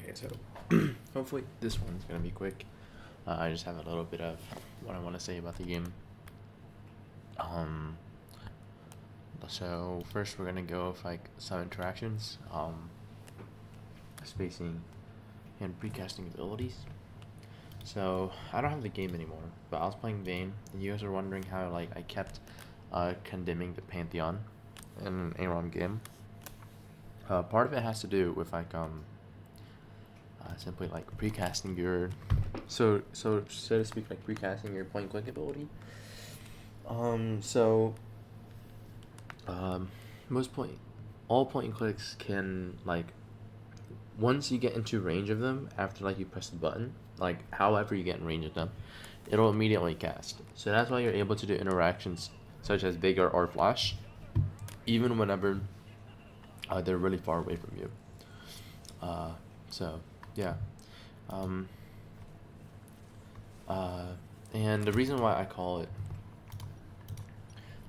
Okay, so hopefully this one's gonna be quick. I just have a little bit of what I want to say about the game. Um, so first we're gonna go with like some interactions, spacing, and precasting abilities. So I don't have the game anymore, but I was playing Vayne, and you guys are wondering how like I kept condemning the Pantheon in an AROM game. Part of it has to do with like simply like precasting your so to speak, like precasting your point click ability. So um most point all point and clicks can like once you get into range of them after like you press the button, like however you get in range of them, it'll immediately cast. So that's why you're able to do interactions such as Vigor or Flash, even whenever they're really far away from you. So yeah. Um, uh, and the reason why I call it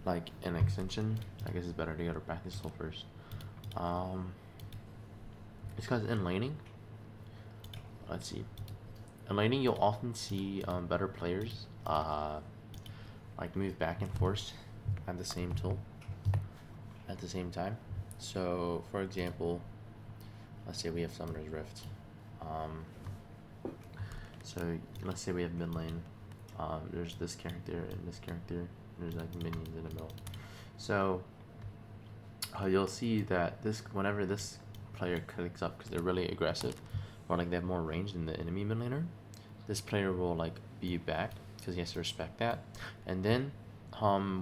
like an extension, I guess it's better to go to practice still first. It's because in laning, let's see, in laning you'll often see better players like move back and forth at the same tool at the same time. So for example, let's say we have Summoner's Rift. Um, so let's say we have mid lane. There's this character and this character. There's like minions in the middle. So you'll see that this whenever this player clicks up because they're really aggressive, or like they have more range than the enemy mid laner, this player will like be back because he has to respect that. And then,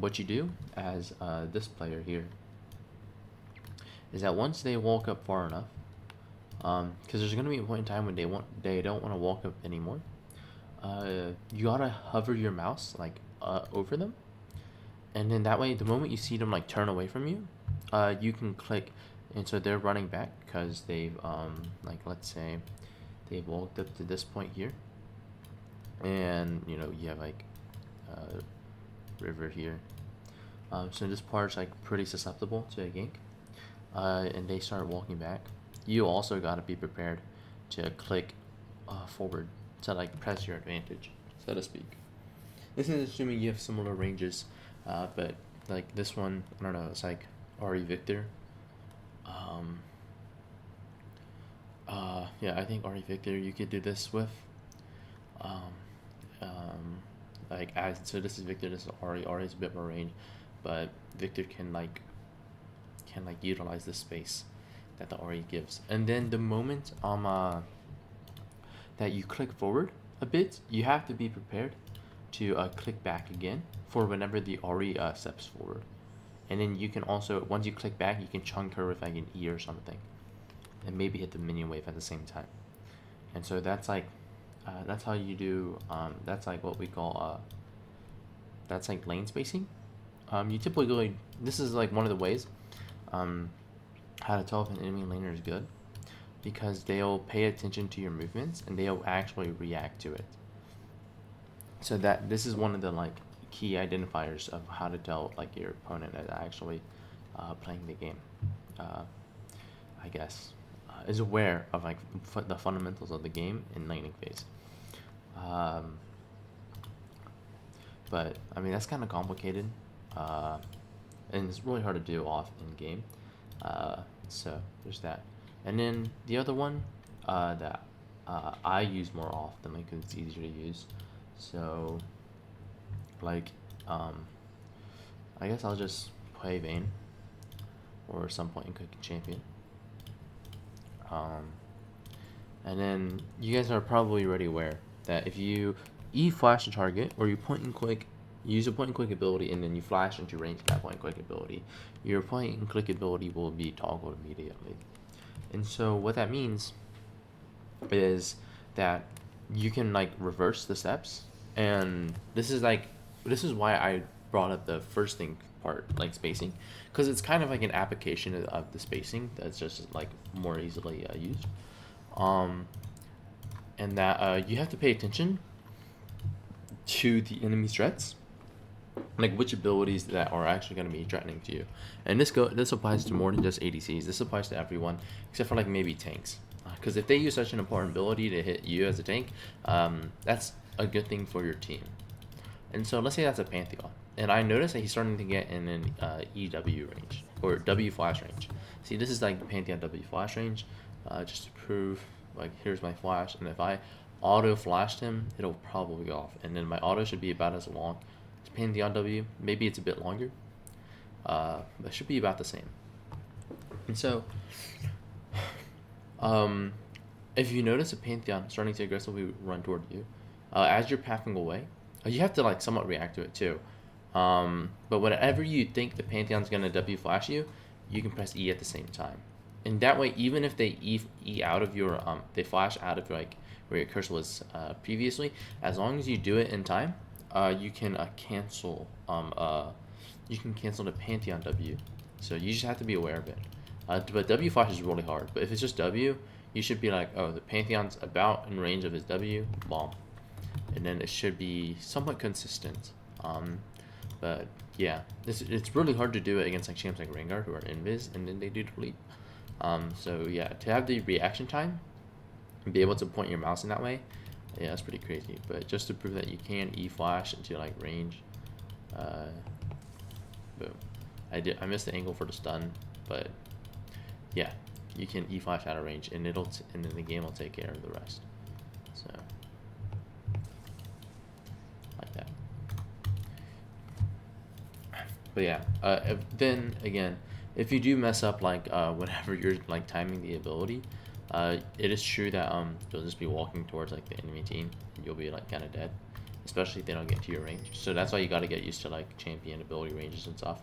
what you do as this player here is that once they walk up far enough, because there's gonna be a point in time when they don't want to walk up anymore. You gotta hover your mouse like over them, and then that way the moment you see them like turn away from you, you can click, and so they're running back because they've like let's say they've walked up to this point here, and you know you have like river here. So this part's like pretty susceptible to a gank, and they start walking back. You also gotta be prepared to click forward to like press your advantage, so to speak. This is assuming you have similar ranges, but like this one, I don't know, it's like Ari Victor. Um, yeah, I think Ari Victor you could do this with. Um, um, like as so this is Victor, this is Ari. Ari is a bit more range, but Victor can like utilize the space that the Ari gives. And then the moment that you click forward a bit, you have to be prepared to click back again for whenever the Ori steps forward. And then you can also, once you click back, you can chunk her with like an E or something, and maybe hit the minion wave at the same time. And so that's how you do. That's like what we call that's like lane spacing. You typically this is like one of the ways how to tell if an enemy laner is good, because they'll pay attention to your movements and they'll actually react to it. So that this is one of the like key identifiers of how to tell like your opponent is actually playing the game. I guess is aware of like the fundamentals of the game in laning phase. Um, but I mean that's kind of complicated, and it's really hard to do off in game. So there's that. And then the other one that I use more often because it's easier to use. So like I guess I'll just play Vayne or some point in Cooking Champion. And then you guys are probably already aware that if you flash a target or you point and click, use a point and click ability, and then you flash into range of that point and click ability, your point and click ability will be toggled immediately. And so what that means is that you can like reverse the steps, and this is why I brought up the first thing part, like spacing, because it's kind of like an application of the spacing that's just like more easily used. And that you have to pay attention to the enemy's threats, like which abilities that are actually going to be threatening to you. And this applies to more than just ADCs. This applies to everyone except for like maybe tanks, Because if they use such an important ability to hit you as a tank, that's a good thing for your team. And so let's say that's a Pantheon. And I notice that he's starting to get in an EW range, or W flash range. See, this is like the Pantheon W flash range, just to prove, like, here's my flash, and if I auto flashed him, it'll probably go off. And then my auto should be about as long as Pantheon W. Maybe it's a bit longer, but it should be about the same. And so, if you notice a Pantheon starting to aggressively run toward you, as you're pathing away, you have to like somewhat react to it too. But whenever you think the Pantheon's gonna W flash you, you can press E at the same time. And that way, even if they E out of your, they flash out of like where your cursor was previously, as long as you do it in time, you can cancel, you can cancel the Pantheon W. So you just have to be aware of it. But W flash is really hard. But if it's just W, you should be like, oh, the Pantheon's about in range of his W, bomb. And then it should be somewhat consistent. But yeah, it's really hard to do it against like champs like Rengar who are invis and then they do delete. So yeah, to have the reaction time and be able to point your mouse in that way, yeah, that's pretty crazy. But just to prove that you can E flash into like range, boom. I missed the angle for the stun, but yeah, you can E flash out of range and and then the game will take care of the rest. So like that. But yeah, then again, if you do mess up like whenever you're like timing the ability, it is true that you'll just be walking towards like the enemy team and you'll be like kind of dead, especially if they don't get to your range. So that's why you got to get used to like champion ability ranges and stuff.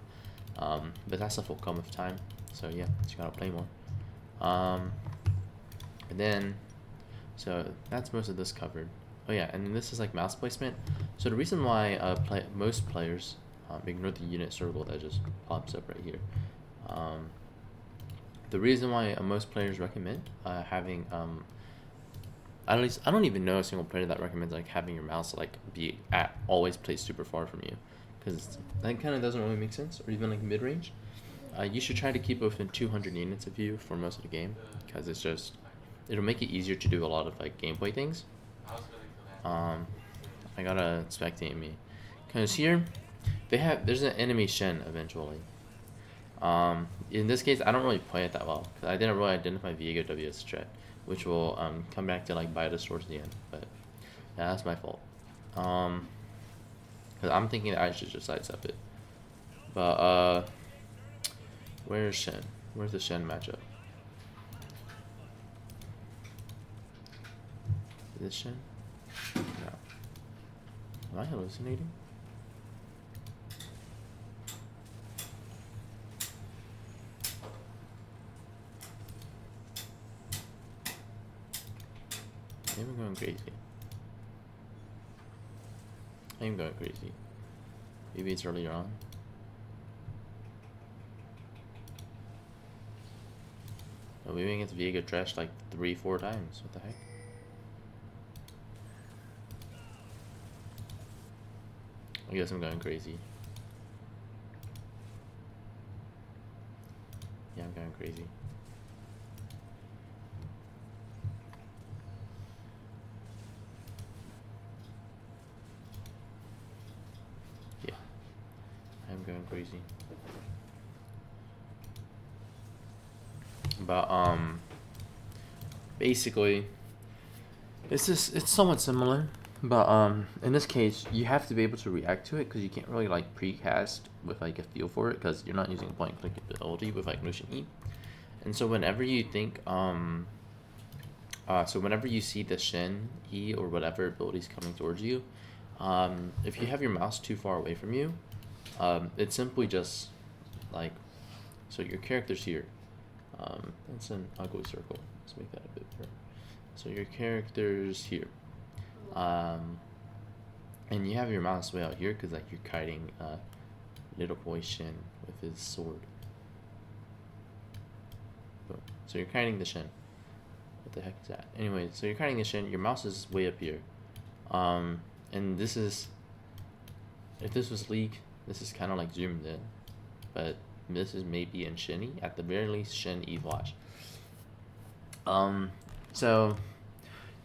But that stuff will come with time. So yeah, you gotta play more. And then, so that's most of this covered. Oh yeah, and then this is like mouse placement. So the reason why most players ignore the unit circle that just pops up right here. The reason why most players recommend having at least I don't even know a single player that recommends like having your mouse like be at always placed super far from you, because that kind of doesn't really make sense. Or even like mid range, you should try to keep within 200 units of you for most of the game, because it'll make it easier to do a lot of like gameplay things. I gotta spectate me, because here there's an enemy Shen eventually. In this case, I don't really play it that well because I didn't really identify Viego W as a threat, which will come back to like bite us towards the end. But yeah, that's my fault. Because I'm thinking that I should just sidestep it. But where's Shen? Where's the Shen matchup? Is this Shen? No. Am I hallucinating? I'm going crazy. I'm going crazy. Maybe it's earlier on. Oh, maybe against Viego trashed like 3-4 times. What the heck? I guess I'm going crazy. Yeah, I'm going crazy. I'm going crazy. But basically it's somewhat similar, but in this case you have to be able to react to it, because you can't really like precast with like a feel for it, because you're not using a point click ability with like Lucian E. And so whenever you think so whenever you see the Shen E or whatever abilities coming towards you, if you have your mouse too far away from you, it's simply just like, so your character's here. That's an ugly circle. Let's make that a bit better. So your character's here. And you have your mouse way out here because like you're kiting little boy Shen with his sword. Boom. So you're kiting the Shen. What the heck is that? Anyway, so you're kiting the Shen. Your mouse is way up here. And this is, if this was League, this is kind of like zoomed in, but this is maybe in Shen-Y, at the very least Shen E flash. So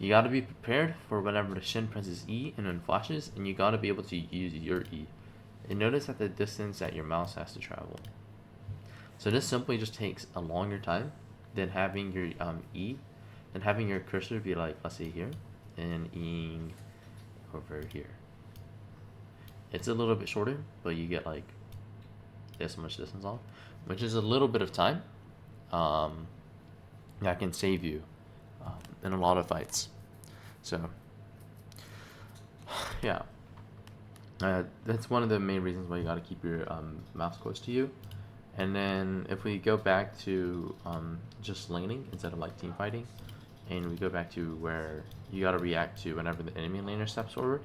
you gotta be prepared for whenever the Shin presses E and then flashes, and you gotta be able to use your E. And notice that the distance that your mouse has to travel. So this simply just takes a longer time than having your E, and having your cursor be like, let's say here, and Eing over here. It's a little bit shorter, but you get like this much distance off, which is a little bit of time. That can save you in a lot of fights. So yeah, that's one of the main reasons why you got to keep your mouse close to you. And then if we go back to just laning instead of like team fighting, and we go back to where you got to react to whenever the enemy laner steps forward,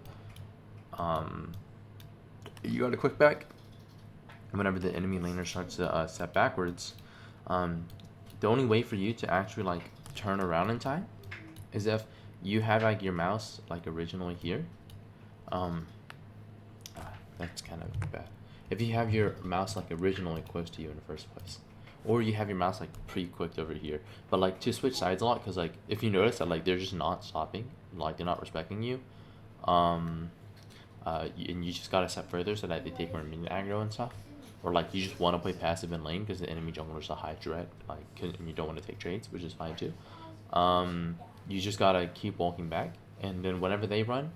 you got to click back. Whenever the enemy laner starts to step backwards, the only way for you to actually like turn around in time is if you have like your mouse like originally here. That's kind of bad. If you have your mouse like originally close to you in the first place, or you have your mouse like pre-clicked over here, but like to switch sides a lot, because like if you notice that like they're just not stopping, like they're not respecting you, and you just gotta step further so that they take more minion aggro and stuff, or like you just want to play passive in lane because the enemy jungler is a high threat, like and you don't want to take trades, which is fine too. You just gotta keep walking back, and then whenever they run,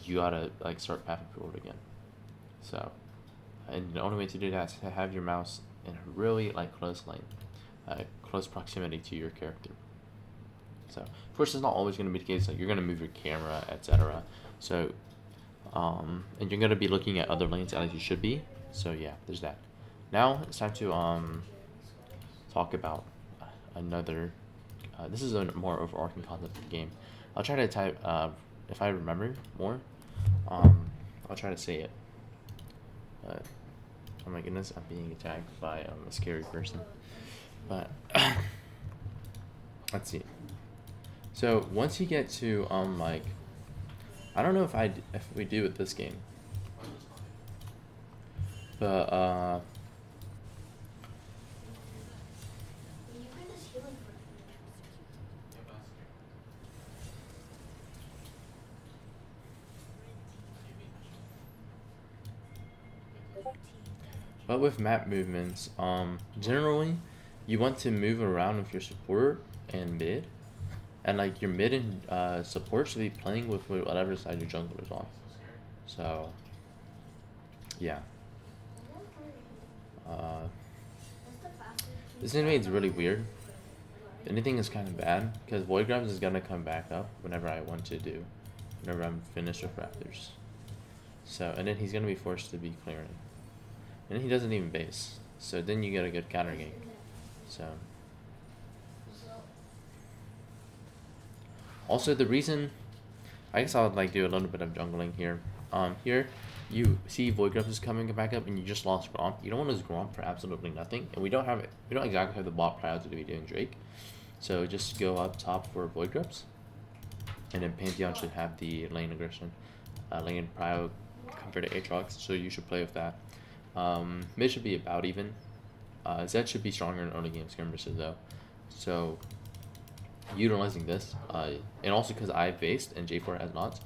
you gotta like start pathing forward again. So, and the only way to do that is to have your mouse in a really like close lane, close proximity to your character. So, of course, it's not always going to be the case. Like you're going to move your camera, etc. So, and you're going to be looking at other lanes as you should be. So yeah, there's that. Now it's time to talk about another. This is a more overarching concept of the game. I'll try to type if I remember more. I'll try to say it. Oh my goodness, I'm being attacked by a scary person. But let's see. So once you get to like, I don't know if we do with this game, but with map movements, generally, you want to move around with your support and mid, and like your mid and support should be playing with whatever side your jungler is on. So, yeah. This invade is really weird. Anything is kind of bad because Void Grubs is gonna come back up whenever I want to do, whenever I'm finished with Raptors. So, and then he's gonna be forced to be clearing. And he doesn't even base. So then you get a good counter gank. So also the reason I guess I would like do a little bit of jungling here. Here you see Void Grubs is coming back up and you just lost Gromp. You don't want to lose Gromp for absolutely nothing. And we don't exactly have the bot prior to be doing Drake. So just go up top for Void Grubs. And then Pantheon should have the lane aggression. Lane prio compared to Aatrox, so you should play with that. Mid should be about even. Zed should be stronger in early game skirmishes though. So utilizing this, and also because I've based and J4 has not.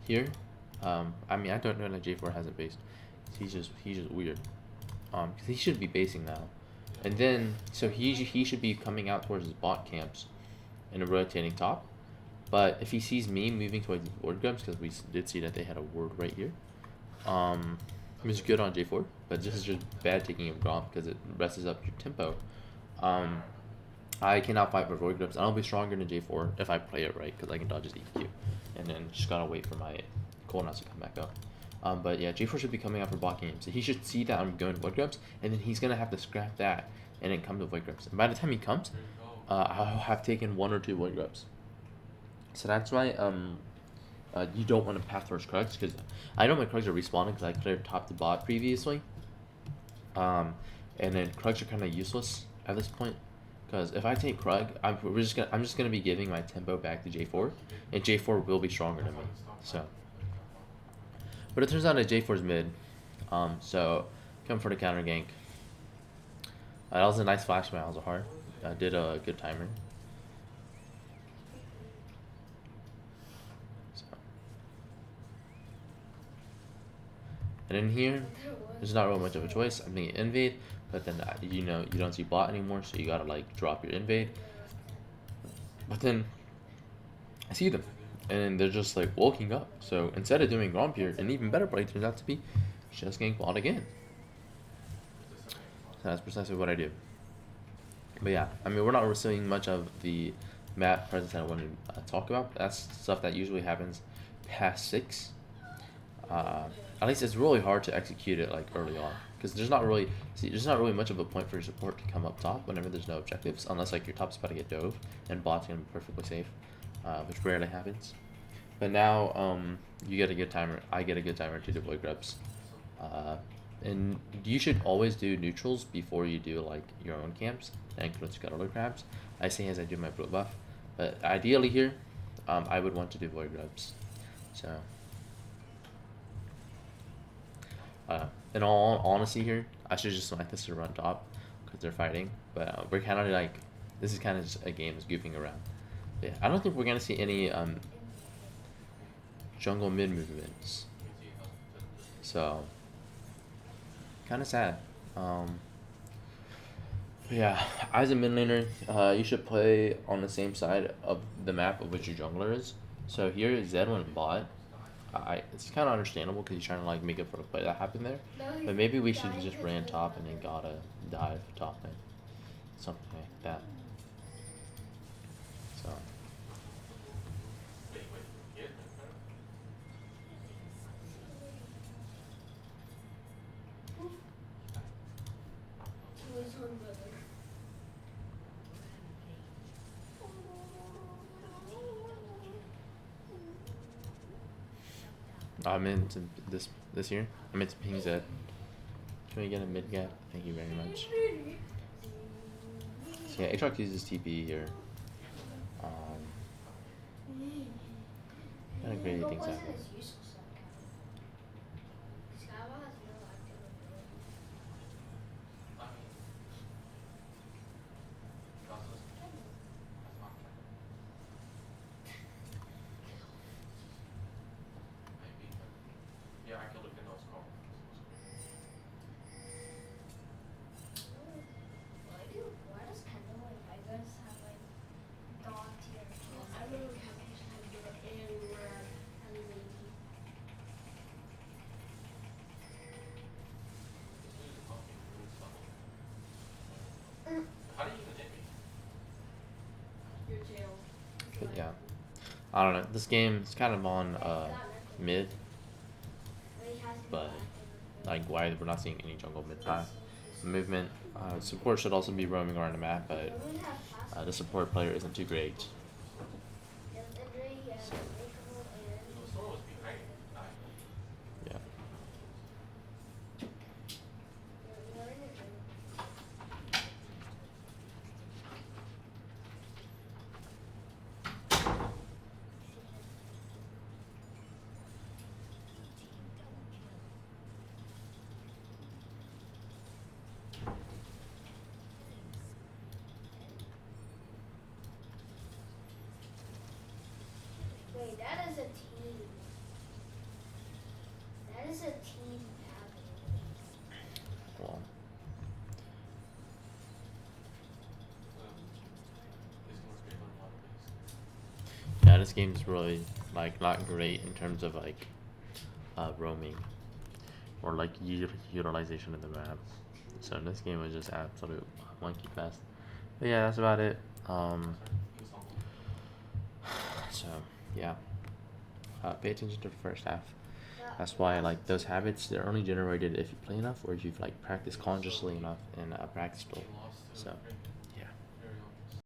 Here, I mean I don't know that J4 hasn't based. He's just weird. Because he should be basing now, and then so he should be coming out towards his bot camps, in a rotating top. But if he sees me moving towards Void Grubs, because we did see that they had a ward right here, which is good on J4, but this is just bad taking of Gromp because it messes up your tempo. I cannot fight for Void Grubs. I'll be stronger than J4 if I play it right because I can dodge his EQ, and then just gotta wait for my cooldowns to come back up. But yeah, J4 should be coming out for bot game, so he should see that I'm going Void Grubs, and then he's gonna have to scrap that and then come to Void Grubs. And by the time he comes, I'll have taken 1 or 2 Void Grubs. So that's why you don't want to path towards Krugs, because I know my Krugs are respawning because I cleared top to bot previously. And then Krugs are kind of useless at this point, because if I take Krug, I'm just gonna be giving my tempo back to J4, and J4 will be stronger than me. So, but it turns out that J4's mid, so come for the counter gank. That was a nice flash by Alzahar. Did a good timer. And in here, there's not really much of a choice. I'm thinking invade, but then you know you don't see bot anymore, so you gotta like drop your invade. But then I see them, and they're just like walking up. So instead of doing Grompier, an even better play turns out to be just getting bot again. So that's precisely what I do. But yeah, I mean, we're not really seeing much of the map presence that I want to talk about. That's stuff that usually happens past 6. At least it's really hard to execute it like early on, because there's not really much of a point for your support to come up top whenever there's no objectives, unless like your top's about to get dove and bot's gonna be perfectly safe, which rarely happens. But now you get a good timer. I get a good timer to deploy grubs. And you should always do neutrals before you do like your own camps and include scuttler crabs. I say as I do my blue buff, but ideally here, I would want to do void grubs. So, in all honesty here, I should just select this to run top because they're fighting. But we're kind of like, this is kind of just a game that's goofing around. But yeah, I don't think we're gonna see any jungle mid movements. So. Kind of sad. Yeah, as a mid laner, you should play on the same side of the map of which your jungler is. So here, Zed went bot. It's kind of understandable because he's trying to like make up for the play that happened there. But maybe we should just ran top and then gotta dive top lane, something like that. So. I'm into this year. I'm into ping Zed. Can we get a mid gap? Thank you very much. So yeah, Aatrox uses TP here. Kind of crazy things happen. But yeah, I don't know. This game is kind of on mid, but like why we're not seeing any jungle mid path movement. Support should also be roaming around the map, but the support player isn't too great. So, yeah. Wait, that is a team. That is a team Well. Yeah, this game is really like not great in terms of like roaming or like utilization of the map. So this game was just absolute monkey fest. But yeah, that's about it. So yeah, pay attention to the first half. That's why like those habits, they're only generated if you play enough or if you've like practiced consciously enough in a practice build. So